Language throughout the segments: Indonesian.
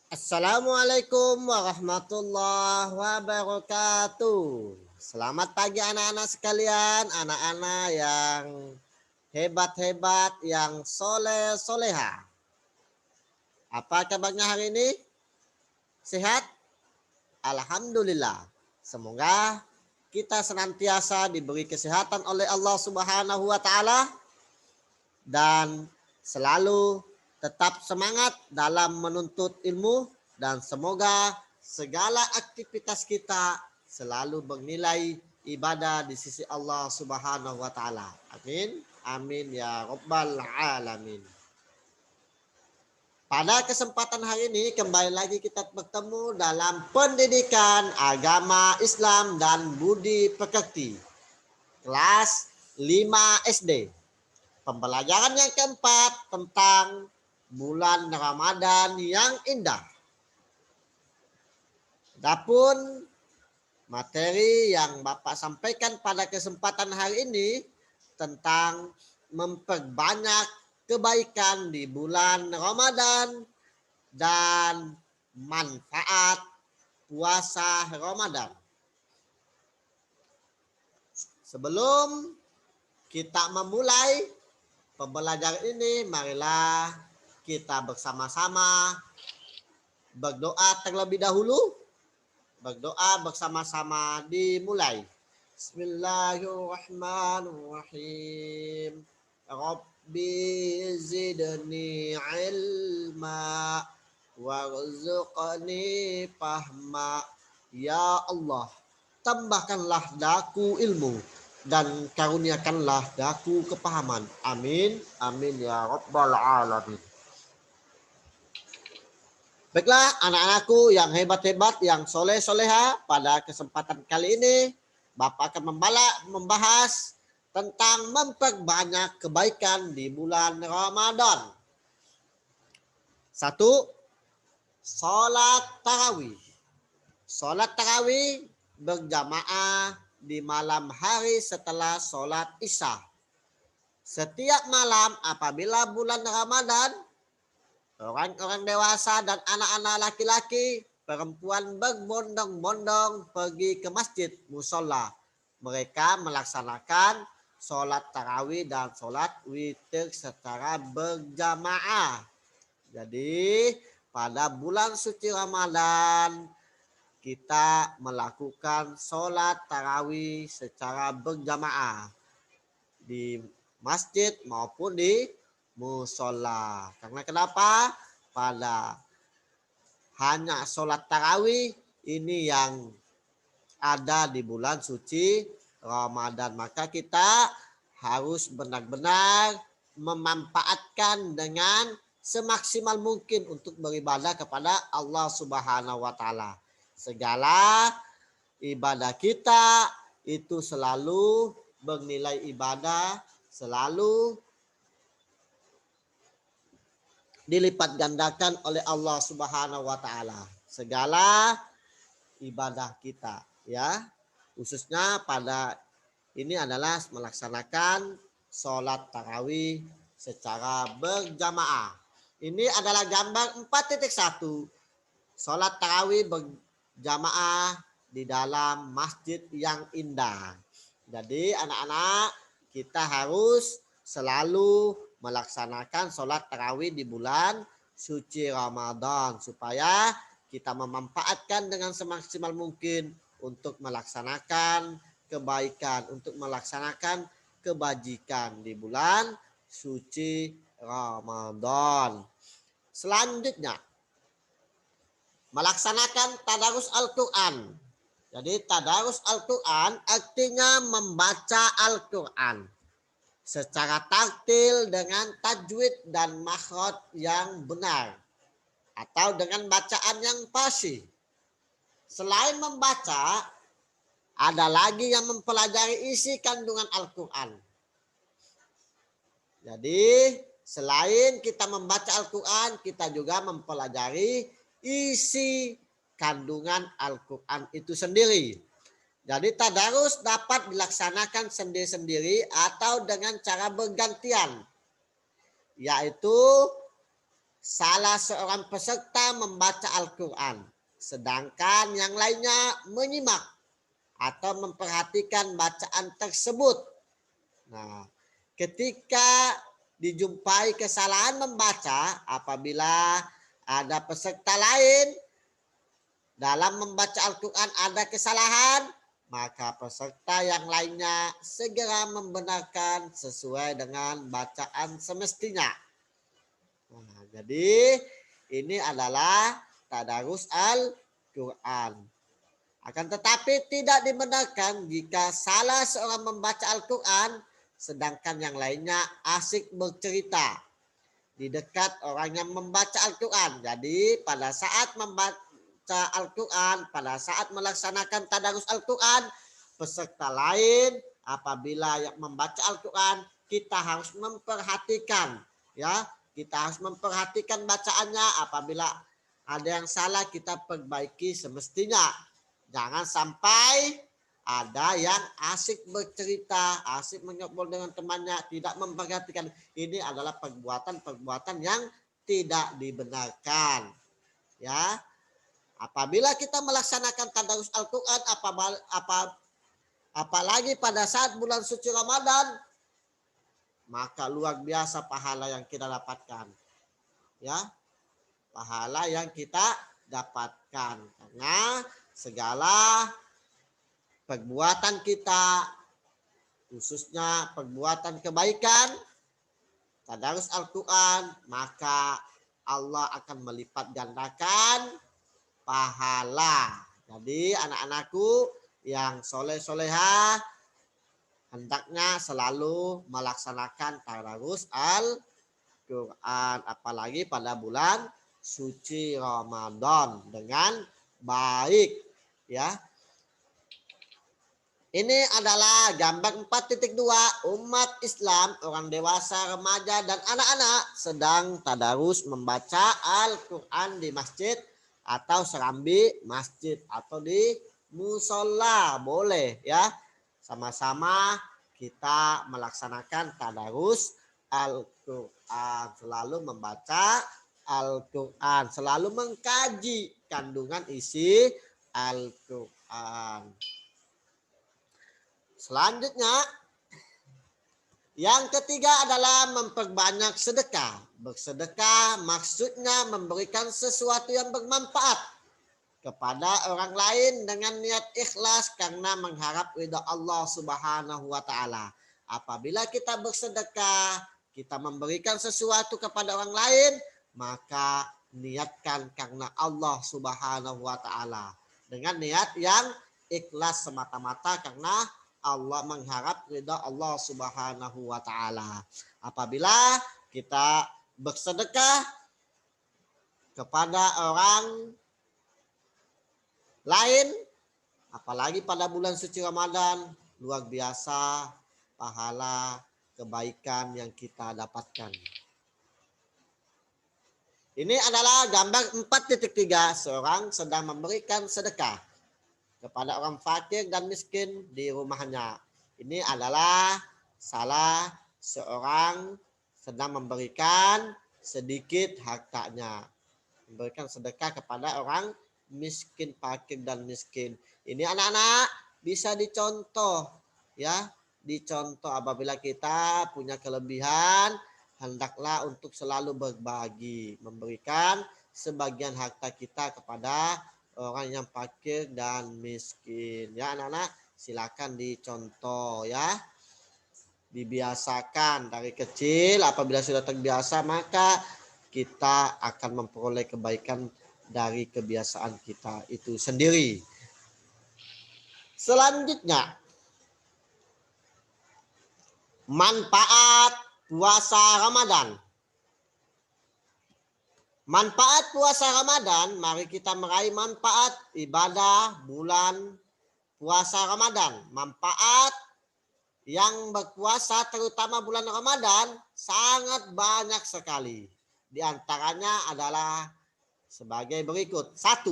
Assalamualaikum warahmatullahi wabarakatuh. Selamat pagi anak-anak sekalian, anak-anak yang hebat-hebat, yang soleh-soleha. Apa kabarnya hari ini? Sehat? Alhamdulillah. Semoga kita senantiasa diberi kesehatan oleh Allah Subhanahu wa taala dan selalu tetap semangat dalam menuntut ilmu, dan semoga segala aktivitas kita selalu bernilai ibadah di sisi Allah Subhanahu wa taala. Amin. Amin ya rabbal alamin. Pada kesempatan hari ini kembali lagi kita bertemu dalam pendidikan agama Islam dan budi pekerti. Kelas 5 SD. Pembelajaran yang keempat tentang bulan Ramadan yang indah. Adapun materi yang Bapak sampaikan pada kesempatan hari ini tentang memperbanyak kebaikan di bulan Ramadan dan manfaat puasa Ramadan. Sebelum kita memulai pembelajaran ini, marilah kita bersama-sama berdoa terlebih dahulu. Berdoa bersama-sama dimulai. Bismillahirrahmanirrahim. Rabbi zidni ilma warzuqni fahma. Ya Allah, tambahkanlah daku ilmu dan karuniakanlah daku kepahaman. Amin. Amin ya rabbal alamin. Baiklah anak-anakku yang hebat-hebat, yang soleh-soleha, pada kesempatan kali ini Bapak akan membahas tentang memperbanyak kebaikan di bulan Ramadan. 1. Sholat tarawih. Sholat tarawih berjamaah di malam hari setelah sholat isya. Setiap malam apabila bulan Ramadan, orang-orang dewasa dan anak-anak laki-laki, perempuan berbondong-bondong pergi ke masjid musola. Mereka melaksanakan sholat tarawih dan sholat witir secara berjamaah. Jadi pada bulan suci Ramadan kita melakukan sholat tarawih secara berjamaah di masjid maupun di musola. Karena kenapa? Pada hanya sholat tarawih ini yang ada di bulan suci Ramadan. Maka kita harus benar-benar memanfaatkan dengan semaksimal mungkin untuk beribadah kepada Allah Subhanahu wa taala. Segala ibadah kita itu selalu bernilai ibadah, selalu dilipat gandakan oleh Allah Subhanahu wa taala. Segala ibadah kita, ya. Khususnya pada ini adalah melaksanakan sholat tarawih secara berjamaah. Ini adalah gambar 4.1. Sholat tarawih berjamaah di dalam masjid yang indah. Jadi anak-anak, kita harus selalu melaksanakan sholat tarawih di bulan suci Ramadan supaya kita memanfaatkan dengan semaksimal mungkin untuk melaksanakan kebaikan, untuk melaksanakan kebajikan di bulan suci Ramadan. Selanjutnya, melaksanakan tadarus Al-Quran. Jadi tadarus Al-Quran artinya membaca Al-Quran secara tartil dengan tajwid dan makhraj yang benar atau dengan bacaan yang fasih. Selain membaca, ada lagi yang mempelajari isi kandungan Al-Quran. Jadi selain kita membaca Al-Quran, kita juga mempelajari isi kandungan Al-Quran itu sendiri. Jadi tadarus dapat dilaksanakan sendiri-sendiri atau dengan cara bergantian. Yaitu salah seorang peserta membaca Al-Quran, sedangkan yang lainnya menyimak atau memperhatikan bacaan tersebut. Nah, ketika dijumpai kesalahan membaca, apabila ada peserta lain dalam membaca Al-Quran ada kesalahan, maka peserta yang lainnya segera membenarkan sesuai dengan bacaan semestinya. Nah, jadi ini adalah tadarus Al-Quran. Akan tetapi tidak dibenarkan jika salah seorang membaca Al-Quran sedangkan yang lainnya asik bercerita di dekat orang yang membaca Al-Quran. Jadi pada saat membaca Al-Quran, pada saat melaksanakan tadarus Al-Quran, peserta lain apabila yang membaca Al-Quran, kita harus memperhatikan, ya, kita harus memperhatikan bacaannya. Apabila ada yang salah, kita perbaiki semestinya. Jangan sampai ada yang asik bercerita, asik menyobrol dengan temannya, tidak memperhatikan. Ini adalah perbuatan-perbuatan yang tidak dibenarkan. Ya, apabila kita melaksanakan tadarus Al-Quran, apalagi pada saat bulan suci Ramadan, maka luar biasa pahala yang kita dapatkan. Ya, pahala yang kita dapatkan karena segala perbuatan kita, khususnya perbuatan kebaikan, tadarus Al-Quran, maka Allah akan melipat gandakan pahala. Jadi anak-anakku yang soleh-solehah hendaknya selalu melaksanakan tadarus Al-Quran, apalagi pada bulan suci Ramadan dengan baik, ya. Ini adalah gambar 4.2 umat Islam, orang dewasa, remaja, dan anak-anak sedang tadarus membaca Al-Quran di masjid atau serambi masjid atau di musola, boleh, ya. Sama-sama kita melaksanakan tadarus Al-Quran, selalu membaca Al-Quran, selalu mengkaji kandungan isi Al-Quran. Selanjutnya, yang ketiga adalah memperbanyak sedekah. Bersedekah maksudnya memberikan sesuatu yang bermanfaat kepada orang lain dengan niat ikhlas karena mengharap ridha Allah Subhanahu wa taala. Apabila kita bersedekah, kita memberikan sesuatu kepada orang lain, maka niatkan karena Allah Subhanahu wa taala dengan niat yang ikhlas semata-mata karena Allah, mengharap ridha Allah Subhanahu wa taala. Apabila kita bersedekah kepada orang lain, apalagi pada bulan suci Ramadan, luar biasa pahala kebaikan yang kita dapatkan. Ini adalah gambar 4.3 seorang sedang memberikan sedekah kepada orang fakir dan miskin di rumahnya. Ini adalah salah seorang sedang memberikan sedikit hartanya, memberikan sedekah kepada orang miskin, fakir dan miskin. Ini anak-anak bisa dicontoh, ya, dicontoh. Apabila kita punya kelebihan, hendaklah untuk selalu berbagi, memberikan sebagian harta kita kepada orang yang fakir dan miskin. Ya anak-anak, silakan dicontoh, ya. Dibiasakan dari kecil. Apabila sudah terbiasa, maka kita akan memperoleh kebaikan dari kebiasaan kita itu sendiri. Selanjutnya, manfaat puasa Ramadan. Manfaat puasa Ramadan, mari kita meraih manfaat ibadah bulan puasa Ramadan. Manfaat yang berpuasa terutama bulan Ramadan sangat banyak sekali. Di antaranya adalah sebagai berikut. 1.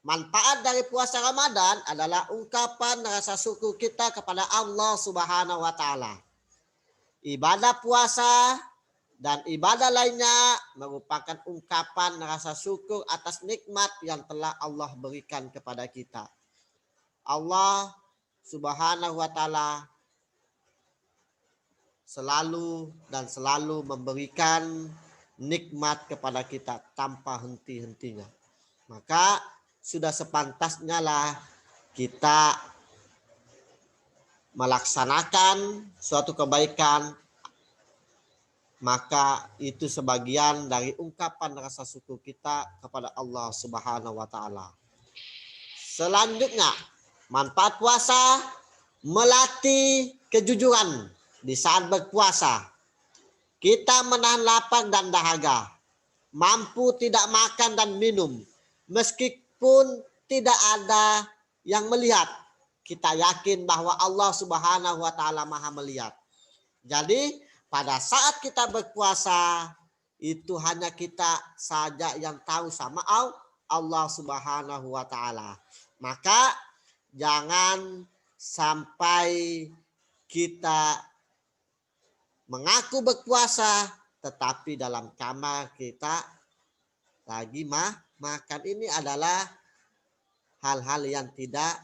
Manfaat dari puasa Ramadan adalah ungkapan rasa syukur kita kepada Allah Subhanahu wa taala. Ibadah puasa dan ibadah lainnya merupakan ungkapan rasa syukur atas nikmat yang telah Allah berikan kepada kita. Allah Subhanahu wa taala selalu memberikan nikmat kepada kita tanpa henti-hentinya. Maka sudah sepantasnya lah kita melaksanakan suatu kebaikan, maka itu sebagian dari ungkapan rasa syukur kita kepada Allah Subhanahu wa taala. Selanjutnya, manfaat puasa melatih kejujuran di saat berpuasa. Kita menahan lapar dan dahaga, mampu tidak makan dan minum, meskipun tidak ada yang melihat. Kita yakin bahwa Allah Subhanahu wa taala Maha melihat. Jadi, pada saat kita berpuasa, itu hanya kita saja yang tahu sama Allah Subhanahu wa taala. Maka jangan sampai kita mengaku berpuasa tetapi dalam kamar kita lagi makan. Ini adalah hal-hal yang tidak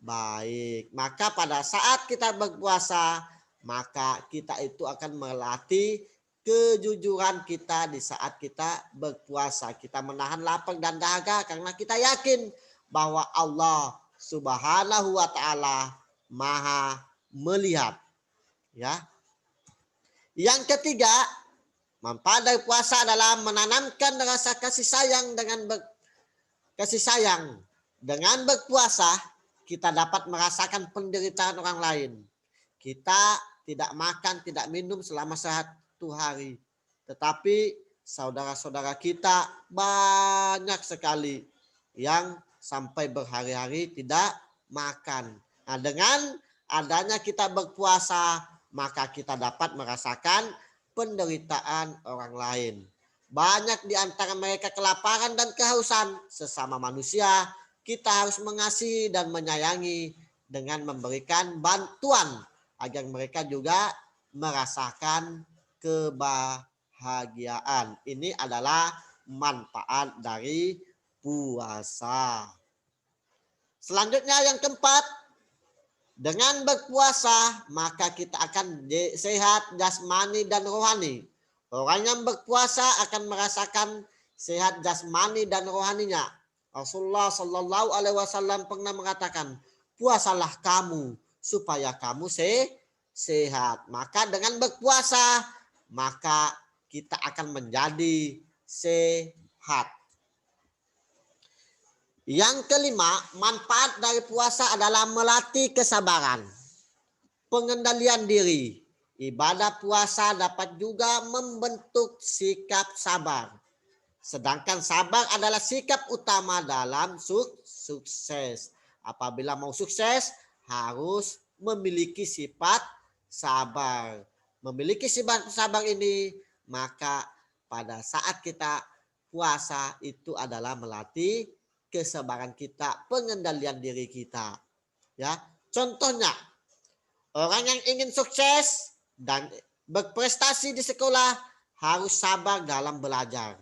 baik. Maka pada saat kita berpuasa, maka kita itu akan melatih kejujuran kita di saat kita berpuasa. Kita menahan lapar dan dahaga karena kita yakin bahwa Allah Subhanahu wa taala Maha melihat. Ya. Yang ketiga, manfaat dari puasa adalah menanamkan rasa kasih sayang Dengan berpuasa, kita dapat merasakan penderitaan orang lain. Kita tidak makan, tidak minum selama 1 hari. Tetapi saudara-saudara kita banyak sekali yang sampai berhari-hari tidak makan. Nah, dengan adanya kita berpuasa, maka kita dapat merasakan penderitaan orang lain. Banyak di antara mereka kelaparan dan kehausan. Sesama manusia, kita harus mengasihi dan menyayangi dengan memberikan bantuan agar mereka juga merasakan kebahagiaan. Ini adalah manfaat dari puasa. Selanjutnya yang keempat, dengan berpuasa maka kita akan sehat jasmani dan rohani. Orang yang berpuasa akan merasakan sehat jasmani dan rohaninya. Rasulullah Shallallahu Alaihi Wasallam pernah mengatakan, puasalah kamu supaya kamu sehat. Maka dengan berpuasa maka kita akan menjadi sehat. Yang kelima, manfaat dari puasa adalah melatih kesabaran, pengendalian diri. Ibadah puasa dapat juga membentuk sikap sabar. Sedangkan sabar adalah sikap utama dalam sukses. Apabila mau sukses, harus memiliki sifat sabar. Memiliki sifat sabar ini, maka pada saat kita puasa itu adalah melatih kesabaran kita, pengendalian diri kita. Ya, contohnya orang yang ingin sukses dan berprestasi di sekolah harus sabar dalam belajar.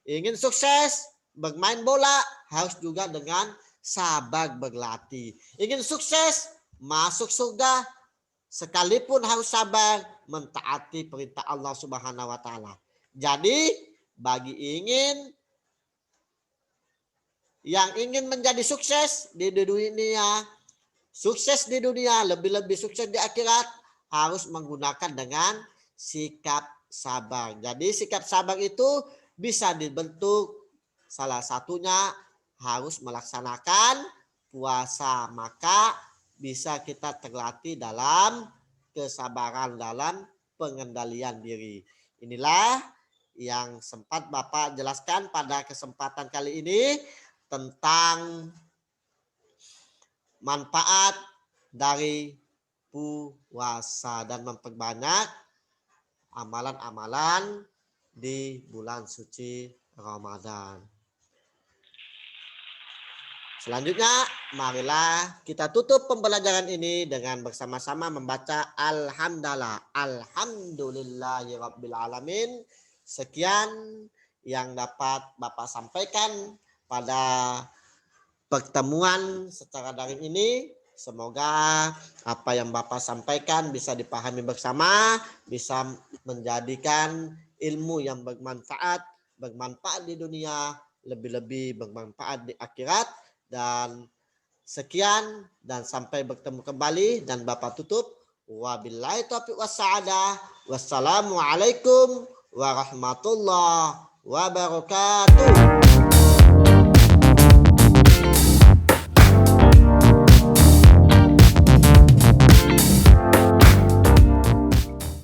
Ingin sukses bermain bola harus juga dengan sabar berlatih. Ingin sukses masuk surga sekalipun harus sabar mentaati perintah Allah Subhanahu wa taala. Jadi bagi yang ingin menjadi sukses di dunia, lebih-lebih sukses di akhirat, harus menggunakan dengan sikap sabar. Jadi sikap sabar itu bisa dibentuk, salah satunya harus melaksanakan puasa. Maka bisa kita terlatih dalam kesabaran, dalam pengendalian diri. Inilah yang sempat Bapak jelaskan pada kesempatan kali ini tentang manfaat dari puasa dan memperbanyak amalan-amalan di bulan suci Ramadan. Selanjutnya, marilah kita tutup pembelajaran ini dengan bersama-sama membaca Alhamdulillah. Alhamdulillahirabbil alamin. Sekian yang dapat Bapak sampaikan pada pertemuan secara daring ini. Semoga apa yang Bapak sampaikan bisa dipahami bersama, bisa menjadikan ilmu yang bermanfaat di dunia, lebih-lebih bermanfaat di akhirat. Dan sekian dan sampai bertemu kembali, dan Bapak tutup. Wabillahi taufiq wassa'adah. Wassalamualaikum warahmatullahi wabarakatuh.